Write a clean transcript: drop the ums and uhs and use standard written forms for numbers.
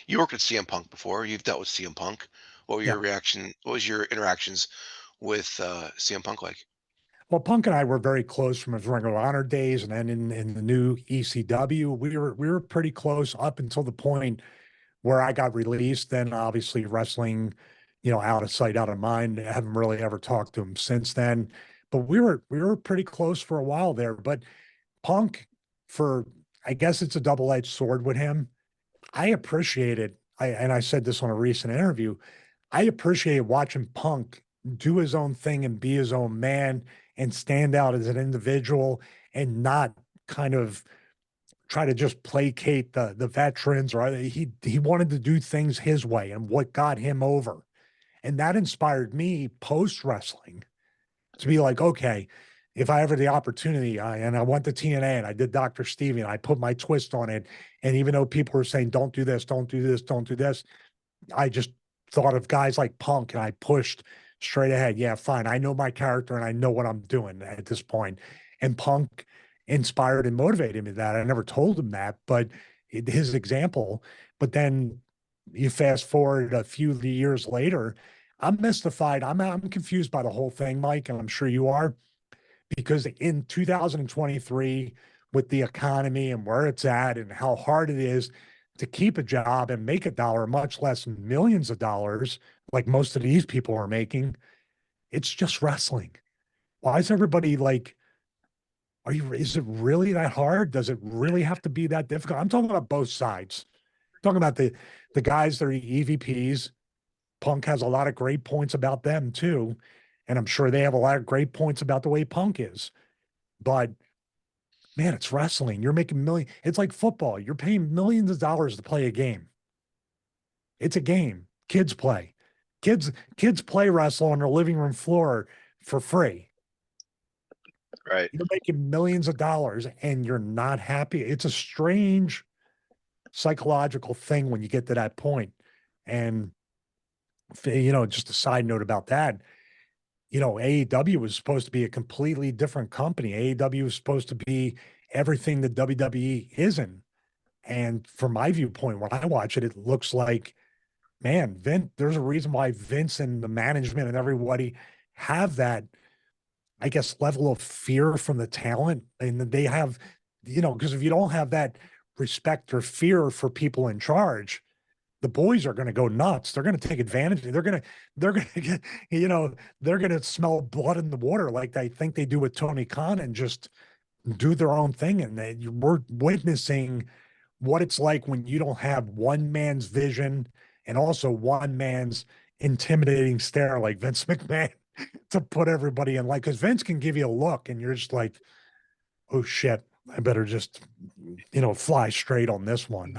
You worked with CM Punk before. You've dealt with CM Punk. What were Yeah. your reaction? What was your interactions with CM Punk like? Well, Punk and I were very close from his Ring of Honor days, and then in the new ECW, we were pretty close up until the point where I got released. Then obviously wrestling, out of sight, out of mind. I haven't really ever talked to him since then. But we were pretty close for a while there. But Punk, for I guess it's a double-edged sword with him. I appreciate it. And I said this on a recent interview. I appreciate watching Punk do his own thing and be his own man and stand out as an individual and not kind of try to just placate the veterans, or he wanted to do things his way and what got him over. And that inspired me post wrestling to be like, okay, if I ever the opportunity, and I went to TNA and I did Dr. Stevie and I put my twist on it. And even though people were saying, don't do this, don't do this, don't do this, I just thought of guys like Punk and I pushed straight ahead. Yeah, fine. I know my character and I know what I'm doing at this point. And Punk inspired and motivated me that. I never told him that, but his example. But then you fast forward a few years later, I'm mystified. I'm confused by the whole thing, Mike, and I'm sure you are, because in 2023, with the economy and where it's at and how hard it is to keep a job and make a dollar, much less millions of dollars, like most of these people are making, it's just wrestling. Why is everybody like, is it really that hard? Does it really have to be that difficult? I'm talking about both sides. I'm talking about the guys that are EVPs. Punk has a lot of great points about them too. And I'm sure they have a lot of great points about the way Punk is. But man, it's wrestling. You're making million. It's like football. You're paying millions of dollars to play a game. It's a game. Kids play. Kids play wrestle on their living room floor for free. Right. You're making millions of dollars and you're not happy. It's a strange psychological thing when you get to that point. And just a side note about that, AEW was supposed to be a completely different company. AEW was supposed to be everything that WWE isn't. And from my viewpoint, when I watch it, it looks like, man, there's a reason why Vince and the management and everybody have that, I guess, level of fear from the talent. And they have, because if you don't have that respect or fear for people in charge, the boys are going to go nuts. They're going to take advantage. They're going to get, they're going to smell blood in the water like they think they do with Tony Khan and just do their own thing. And we're witnessing what it's like when you don't have one man's vision and also one man's intimidating stare like Vince McMahon to put everybody in, like, because Vince can give you a look and you're just like, oh shit, I better just, fly straight on this one.